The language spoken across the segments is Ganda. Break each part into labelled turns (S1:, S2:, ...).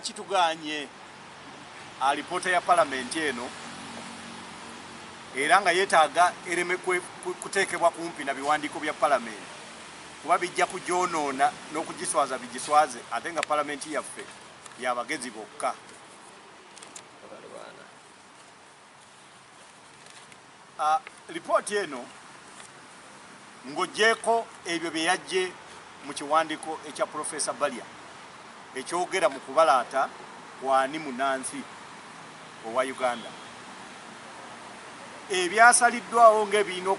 S1: kituganye alipoota ya palamenti eno era nga yeetaaga ereme kuteekebwa kumpi na biwandiiko bya palamenti kuba bijja kugyonoona n'okugiswaza bigiswaze ate nga palamenti yaffe y'abagezi bokka. Lipooti eno ng'oggyeko ebyo bye yajje mu kiwandiiko ekya Profesa Balya ekyogera mu kubalaata kwani munansi owa Uganda, ebyasaliddwawo ng'ebirina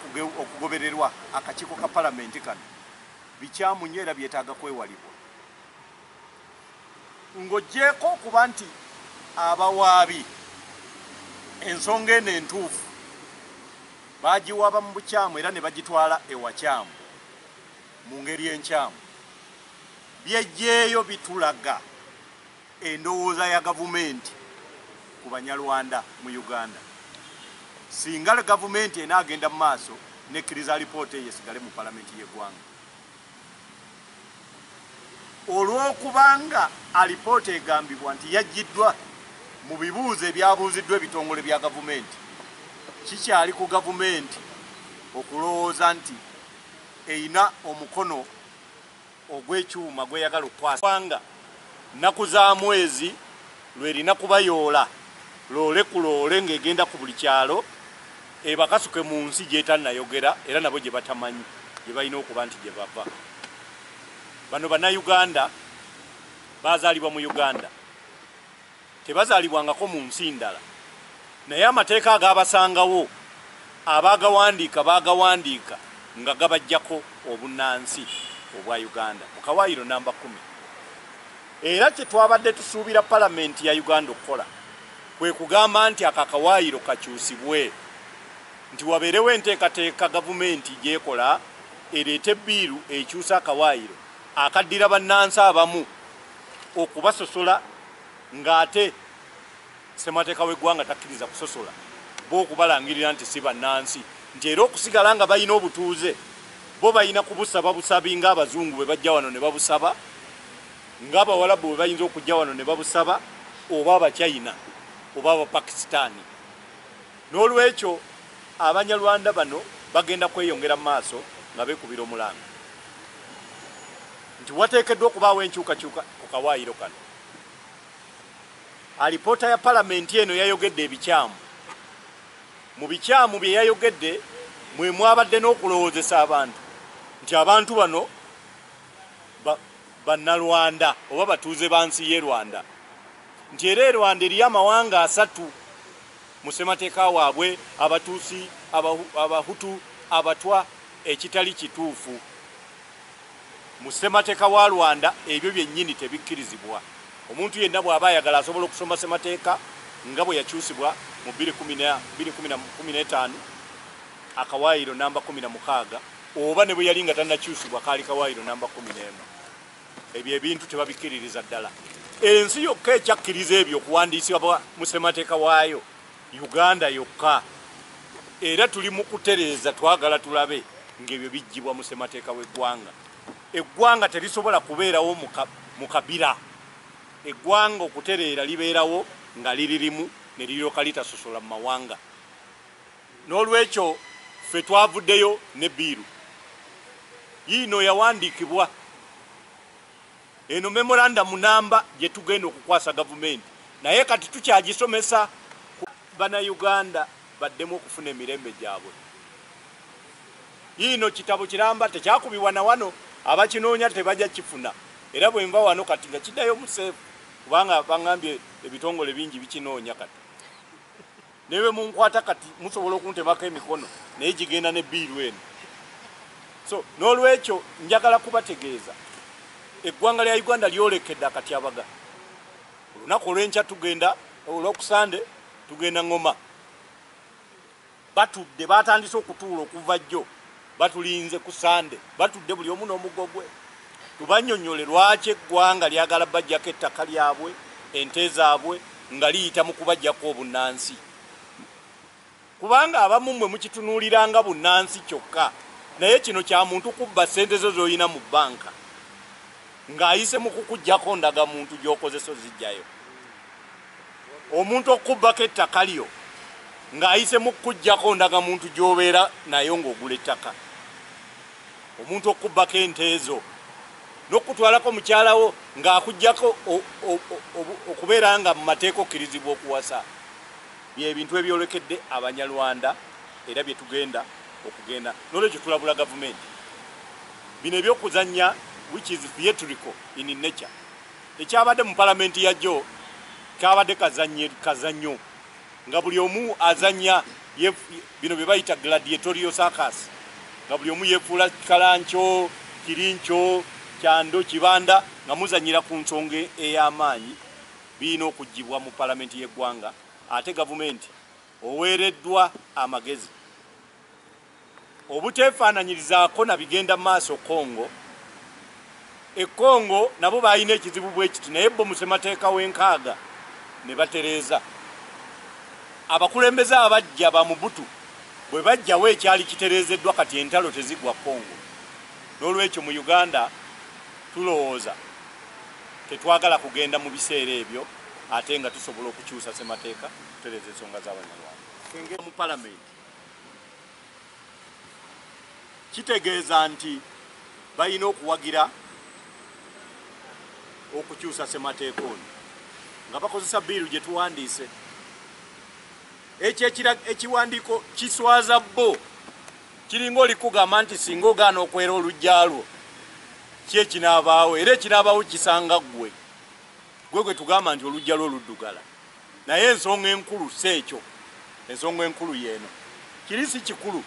S1: okugobererwa akakiiko ka palamenti kano bikyamu nnyo era byetaaga kwewalibwa. Ng'oggyeko okuba nti abawaabi ensonga eno entuufu bagiwaaba mu bukyamu era ne bagitwala ewakyamu mu ngeri enkyamu, byejjeeyo bitulaga endowooza ya gavumenti ku Banyarwanda mu Uganda. Singa gavumenti enaagenda mu maaso nekkiriza alipoota eyo esigale mu palamenti y'eggwanga. Olw'okubanga alipoota egambibwa nti yaggiddwa mu bibuuzo ebyabuuziddwa ebitongole bya gavumenti, kikyali ku gavumenti okulowooza nti eyina omukono ogw'ekyuma gweyagala okukwasa, kubanga nnaku za mwezi lwerina kubayoola loole ku loole ng'egenda ku buli kyalo ebakasuke mu nsi gyetannayogera era nabo gye batamanyi gye balina okuba nti gye bava. Bano bannayuganda bazaalibwa mu Uganda, tebazaalibwangako mu nsi ndala, naye amateeka agaabasangawo abaagawandiika baagawandiika nga gabajjako obunnansi obwa Uganda mu kawaayiro namba 10. Era kye twabadde tusuubira palamenti ya Uganda okukola kwe kugamba nti akakawaayiro kakyusibwe, nti wabeerewo enteekateeka gavumenti gyekola ereete ebbiiru ekyusa akawaayiro akaddira bannansi abamu okubasosola ng'ate ssemateeka w'eggwanga takkiriza kusosola bo okubalangirira nti si bannansi, nti era okusigala nga balina obutuuze bo balina kubusaba busabi ng'abazungu bwe bajja wano ne babusaba, ng'abawalabu bwe bayinza okujja wano ne babusaba, oba Abachina oba Abapakisitaani. N'olwekyo Abanyarwanda bano bagenda kweyongera mu maaso nga beekubira omulanga nti wateekeddwa okubaawo enkyukakyuka ku kawaayiro kano. Alipoota ya palamenti eno yayogedde ebikyamu. Mu bikyamu bye yayogedde mwe mwabadde n'okulowoozesa abantu nti abantu bano bannalwanda oba batuuze ba nsi y'e Rwanda, nti era e Rwanda eriyo amawanga 3 mu ssemateeka waabwe, Abatuusi, Abahutu, Abatwa, ekitali kituufu. Mu ssemateeka wa Rwanda ebyo byennyini tebikkirizibwa. Omuntu yenna bw'aba ayagala asobola okusoma ssemateeka nga bwe yakyusibwa mu 2015 akawaayiro namba 16, oba ne bwe yali nga tannakyusibwa kaali kawaayiro namba 11. Ebyo ebintu tebabikkiririza ddala. Ensi yokka ekyakkiriza ebyo okuwandiisibwa mu ssemateeka waayo Uganda yokka, era tuli mu kutereeza twagala tulabe ng'ebyo bijjibwa mu ssemateeka w'eggwanga. Eggwanga terisobola kubeerawo mu kabira. Eggwanga okutereera libeerawo nga liri limu ne liryoka litasosola mu mawanga. N'olwekyo ffe twavuddeyo ne bbiiru yiino yawandiikibwa, eno memorandum namba gye tugenda okukwasa gavumenti, naye kati tukyagisomesa Bannayuganda baddemu okufuna emirembe gyabwe. Yiino kitabo kiramba tekyakubibwa na wano, abakinoonya tebajja kifuna, era bwe nva wano kati nga kiddayo mu seefu kubanga bangambye ebitongole bingi bikinoonya kati. Newe munkwata kati musobola okuntemako emikono naye gigenda ne bbiiru eno. So n'olwekyo njagala kubategeeza eggwanga lya Uganda lyolekedde akatyabaga. Olunaku olw'enkya tugenda olw'okusande tugenda Ngoma. Batudde batandise okutuula okuva jjo, batulinze ku Sande, batudde buli omu n'omuggo gwe. Tubannyonnyole lwaki eggwanga lyagala bajjako ettaka lyabwe, ente zaabwe nga liyita mu kubajjako obunnansi. Kubanga abamu mmwe mukitunuuliranga bunnansi kyokka, naye kino kya muntu kubba ssente zo z'olina mu bbanka. ng'ayise mu kukuggyako ndagamuntu gy'okozesa ozijjayo. Omuntu okubbako ettaka lyo ng'ayise mu kukuggyako ndagamuntu gy'obeera nayo ng'ogula ettaka. Omuntu okubbako ente ezo n'okutwalako mukyalawo ng'akuggyako okubeera nga mu mateeka okkirizibwa okuwasa. Bye bintu ebyolekedde Abanyarwanda era bye tugenda okugenda. N'olwekyo tulabula gavumenti. Bino ebyokuzannya which is theatrical in nature. Ekyabadde mu palamenti yajjo kabadde kazannyo nga buli omu azannya bino bye bayita gladiatorial circus, nga buli omu yefuula Kalancho, Kirincho, Kyando, Kibanda nga muzanyira ku nsonga ey'amaanyi. Biina okuggibwa mu palamenti y'eggwanga. Ate gavumenti oweereddwa amagezi obuteefaananyirizaako na bigenda maaso Congo. Congo nabo balina ekizibu bwe kiti, naye bo mu ssemateeka w'enkaaga ne batereeza. Abakulembeze abajja ba Mobutu bwe bajjawo ekyali kitereezeddwa kati entalo tezigwa Congo. N'olwekyo mu Uganda tulowooza tetwagala kugenda mu biseera ebyo, ate nga tusobola okukyusa ssemateeka tutereeza ensonga z'Abanyarwanda. Mu palamenti kitegeeza nti balina okuwagira okukyusa ssemateeka ono nga bakozesa biiru gye tuwandiise. Ekiwandiiko kiswaza bo kiringa oli kugamba nti singa ogaana okwera oluggya lwo ki ekinaabaawo, era ekinaabaawo kisanga gwe gwe tugamba nti oluggya lwo luddugala. Naye ensonga enkulu si ekyo. Ensonga enkulu yeeno. Kiri si kikulu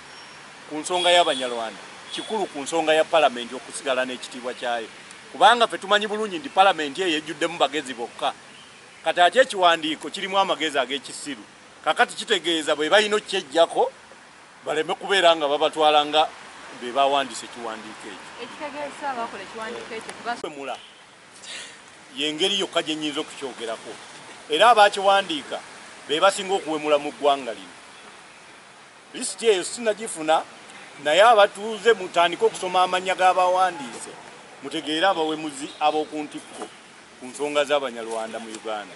S1: ku nsonga y'Abanyarwanda, kikulu ku nsonga ya palamenti okusigala n'ekitiibwa kyayo. Kubanga ffe tumanyi bulungi nti palamenti eyo ejjuddemu bagezi bokka. Kati ate ekiwandiiko kirimu amagezi ag'ekisiru. Kakati kitegeeza bwe balina okkyeggyako baleme kubeera nga babatwala nga be bawandiisa ekiwandiiko ekyo.
S2: Ekitegeeza abakola ekiwandiiko ekyo
S1: kugasomula y'engeri yokka gye nnyinza okukyogerako. Era abakiwandiika be basinga okuwemula mu ggwanga lino. Lisiti eyo sinagifuna, naye abatuuze mutandike okusoma amannya g'abawandiise mutegeere abawemuzi ab'oku ntikko ku nsonga z'Abanyarwanda mu Uganda.